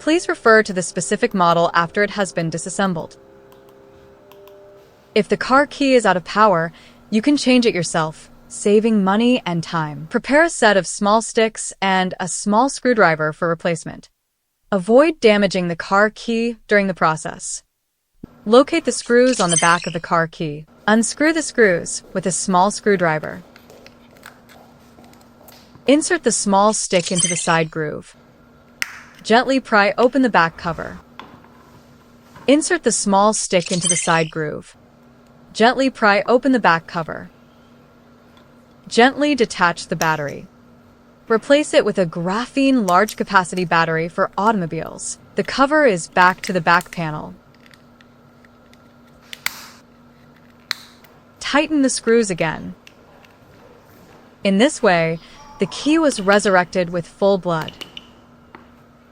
Please refer to the specific model after it has been disassembled. If the car key is out of power, you can change it yourself, saving money and time. Prepare a set of small sticks and a small screwdriver for replacement. Avoid damaging the car key during the process. Locate the screws on the back of the car key. Unscrew the screws with a small screwdriver. Insert the small stick into the side groove. Gently pry open the back cover. Insert the small stick into the side groove. Gently pry open the back cover. Gently detach the battery. Replace it with a graphene large-capacity battery for automobiles. The cover is back to the back panel. Tighten the screws again. In this way, the key was resurrected with full blood.